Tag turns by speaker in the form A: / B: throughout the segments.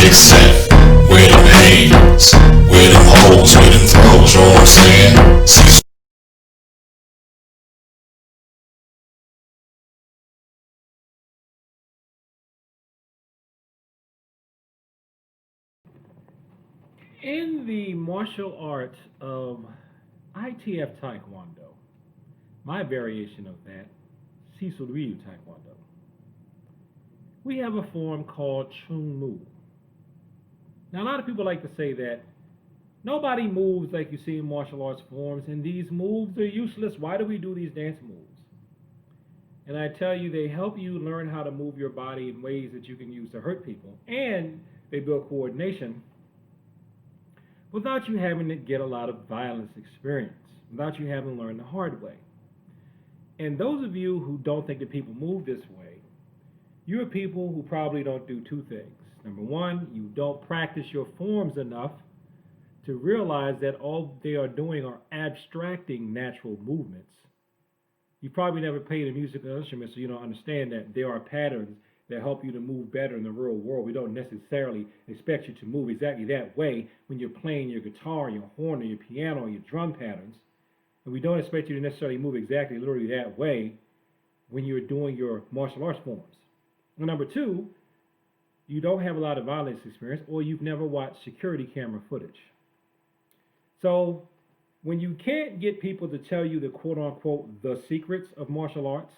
A: except where them hands, where them holes, where them throws, you know what I'm saying? Cecil.
B: In the martial arts of ITF Taekwondo, my variation of that, Cecil Taekwondo, we have a form called Choong Moo. Now, a lot of people like to say that nobody moves like you see in martial arts forms, and these moves are useless. Why do we do these dance moves? And I tell you, they help you learn how to move your body in ways that you can use to hurt people, and they build coordination without you having to get a lot of violence experience, without you having to learn the hard way. And those of you who don't think that people move this way, you're people who probably don't do two things. Number one, you don't practice your forms enough to realize that all they are doing are abstracting natural movements. You probably never played a musical instrument, so you don't understand that there are patterns that help you to move better in the real world. We don't necessarily expect you to move exactly that way when you're playing your guitar, your horn, or your piano, or your drum patterns. And we don't expect you to necessarily move exactly, literally that way when you're doing your martial arts forms. And number two, you don't have a lot of violence experience, or you've never watched security camera footage. So when you can't get people to tell you the quote-unquote the secrets of martial arts,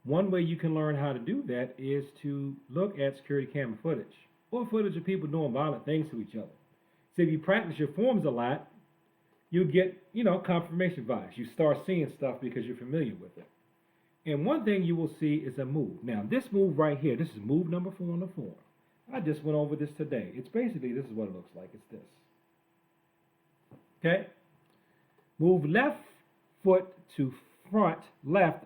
B: one way you can learn how to do that is to look at security camera footage or footage of people doing violent things to each other. So if you practice your forms a lot, you get, confirmation bias. You start seeing stuff because you're familiar with it. And one thing you will see is a move. Now, this move right here, this is move number 4 on the form. I just went over this today. It's basically, this is what it looks like. It's this. Okay? Move left foot to left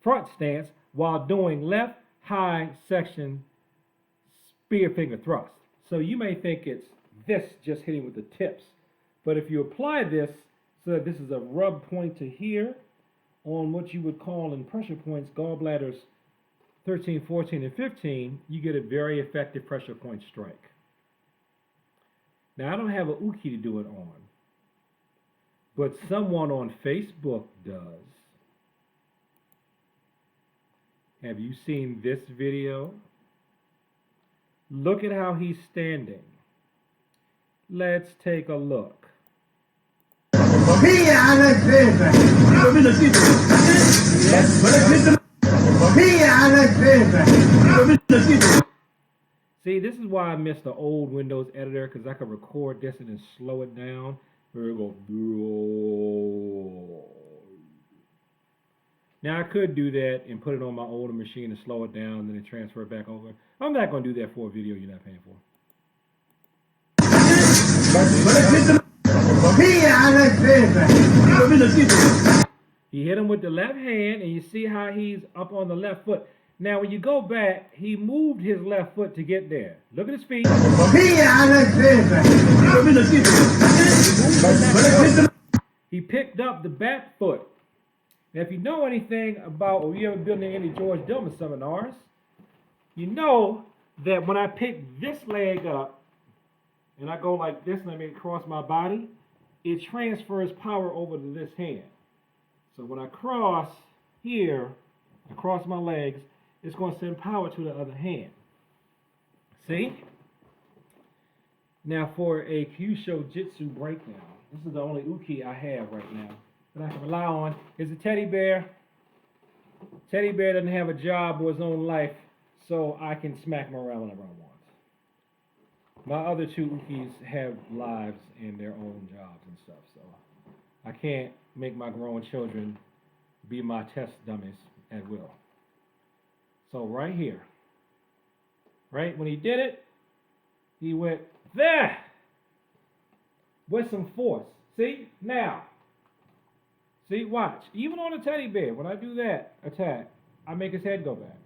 B: front stance while doing left high section spear finger thrust. So you may think it's this just hitting with the tips. But if you apply this so that this is a rub point to here on what you would call in pressure points gallbladders 13, 14, and 15, you get a very effective pressure point strike. Now, I don't have a uki to do it on, but someone on Facebook does. Have you seen this video? Look at how he's standing. Let's take a look. See, this is why I miss the old Windows editor, because I could record this and then slow it down. Here we go. Now, I could do that and put it on my older machine and slow it down and then transfer it back over. I'm not going to do that for a video you're not paying for. He hit him with the left hand, and you see how he's up on the left foot. Now, when you go back, he moved his left foot to get there. Look at his feet. He picked up the back foot. Now, if you know anything about, or you ever been in any George Dillman seminars, you know that when I pick this leg up, and I go like this, and I make it cross my body, it transfers power over to this hand. So when I cross here, across my legs, it's going to send power to the other hand. See? Now for a Kyusho Jitsu breakdown, this is the only uki I have right now that I can rely on, is a teddy bear. Teddy bear doesn't have a job or his own life, so I can smack him around whenever I want. My other two ukis have lives and their own jobs and stuff, so I can't make my grown children be my test dummies at will. So right here, right when he did it, he went there with some force. See, now, see, watch. Even on a teddy bear, when I do that attack, I make his head go back.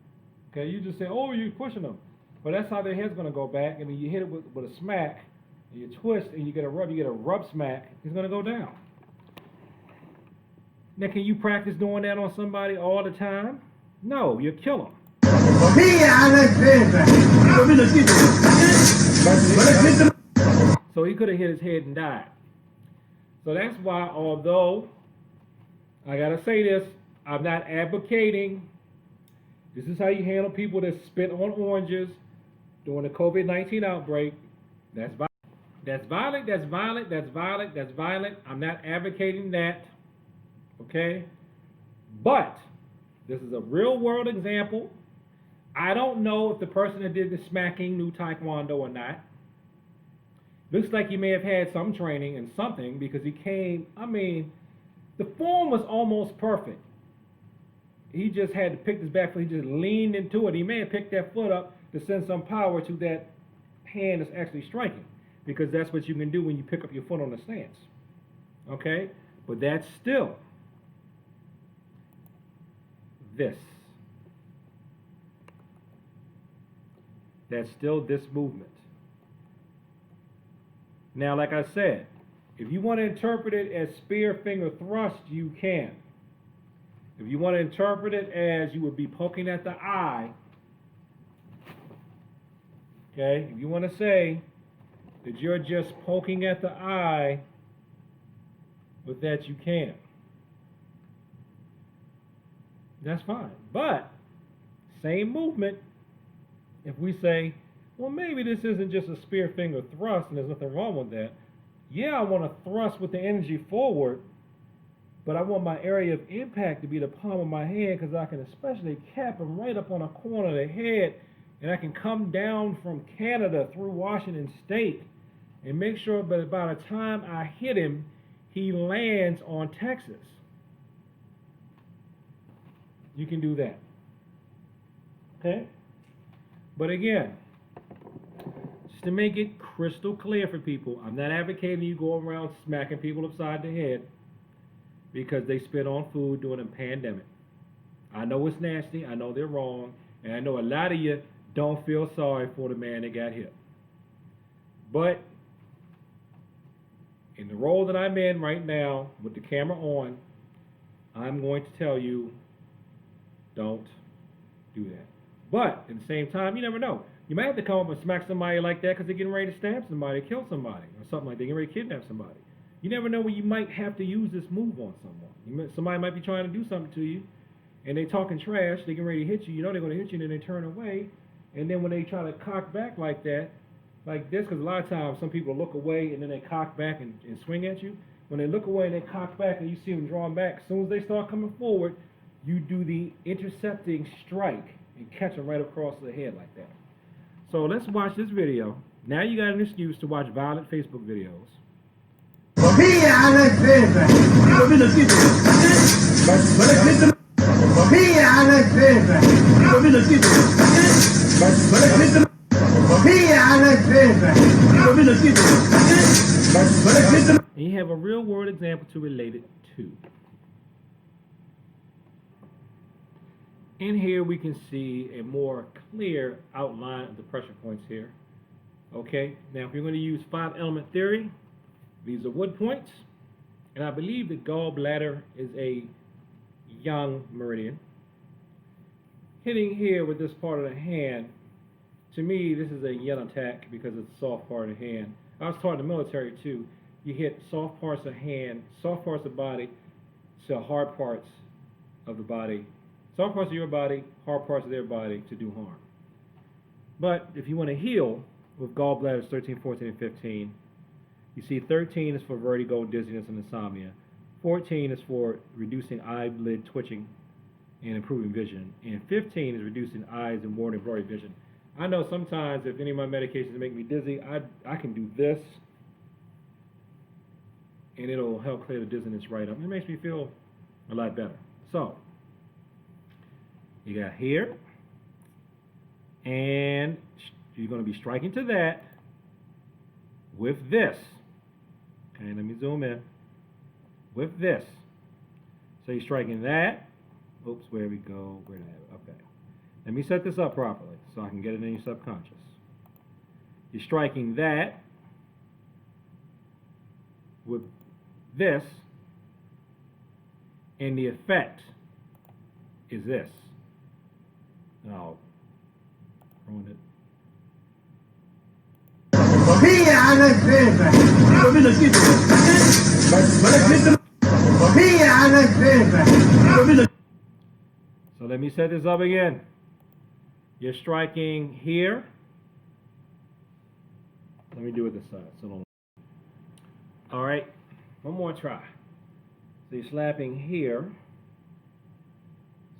B: Okay, you just say, oh, you're pushing them. But that's how their head's going to go back, and then you hit it with a smack, and you twist, and you get a rub smack, he's going to go down. Now, can you practice doing that on somebody all the time? No, you'll kill them. So he could have hit his head and died. So that's why, although I gotta say this, I'm not advocating. This is how you handle people that spit on oranges during the COVID-19 outbreak. That's violent. That's violent. That's violent. That's violent. That's violent. I'm not advocating that. Okay? But this is a real world example. I don't know if the person that did the smacking knew Taekwondo or not. Looks like he may have had some training in something because he came, the form was almost perfect. He just had to pick his back foot. He just leaned into it. He may have picked that foot up to send some power to that hand that's actually striking, because that's what you can do when you pick up your foot on the stance. Okay? But that's still this. That's still this movement. Now, like I said, if you want to interpret it as spear finger thrust, you can. If you want to interpret it as you would be poking at the eye, okay, if you want to say that you're just poking at the eye, with that you can. That's fine. But, same movement, if we say, well, maybe this isn't just a spear finger thrust and there's nothing wrong with that. Yeah, I want to thrust with the energy forward, but I want my area of impact to be the palm of my hand, because I can especially cap him right up on a corner of the head, and I can come down from Canada through Washington State and make sure that by the time I hit him, he lands on Texas. You can do that. Okay? But again, just to make it crystal clear for people, I'm not advocating you go around smacking people upside the head because they spit on food during a pandemic. I know it's nasty, I know they're wrong, and I know a lot of you don't feel sorry for the man that got hit. But in the role that I'm in right now, with the camera on, I'm going to tell you, don't do that. But at the same time, you never know. You might have to come up and smack somebody like that because they're getting ready to stab somebody, kill somebody, or something like that. They're getting ready to kidnap somebody. You never know when you might have to use this move on someone. Somebody might be trying to do something to you, and they talking trash. They getting ready to hit you. You know they're going to hit you, and then they turn away. And then when they try to cock back like that, like this, because a lot of times some people look away and then they cock back and swing at you. When they look away and they cock back and you see them drawing back, as soon as they start coming forward, you do the intercepting strike and catch them right across the head like that. So let's watch this video. Now you got an excuse to watch violent Facebook videos. And you have a real world example to relate it to. In here we can see a more clear outline of the pressure points here. Okay, now if you're going to use 5-element theory, these are wood points, and I believe the gallbladder is a yang meridian. Hitting here with this part of the hand, to me this is a yin attack because it's a soft part of the hand. I was taught in the military too. You hit soft parts of hand, soft parts of the body to hard parts of the body. Soft parts of your body, hard parts of their body to do harm. But if you want to heal with gallbladders 13, 14, and 15, you see 13 is for vertigo, dizziness, and insomnia. 14 is for reducing eyelid twitching and improving vision. And 15 is reducing eyes and warning blurry vision. I know sometimes if any of my medications make me dizzy, I can do this, and it'll help clear the dizziness right up. It makes me feel a lot better. So, you got here, and you're going to be striking to that with this. Okay, let me zoom in. With this. So you're striking that. Oops, where we go? Where did I have it? Okay. Let me set this up properly so I can get it in your subconscious. You're striking that with this, and the effect is this. Now, ruin it. So let me set this up again. You're striking here. Let me do it this side. All right, one more try. So you're slapping here.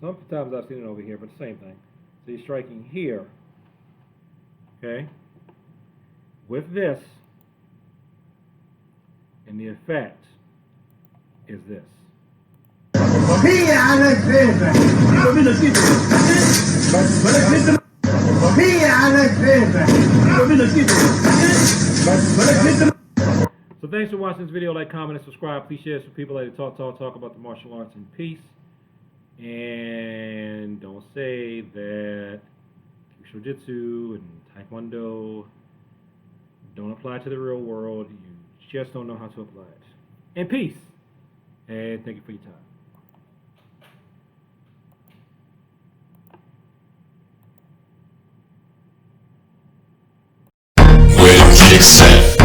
B: Sometimes I've seen it over here, but the same thing. So you're striking here, okay, with this, and the effect is this. So thanks for watching this video. Like, comment, and subscribe. Please share this with people like to talk about the martial arts in peace. And don't say that Jiu-Jitsu and Taekwondo don't apply to the real world. You just don't know how to apply it. And peace. And thank you for your time.
A: Where them kicks at?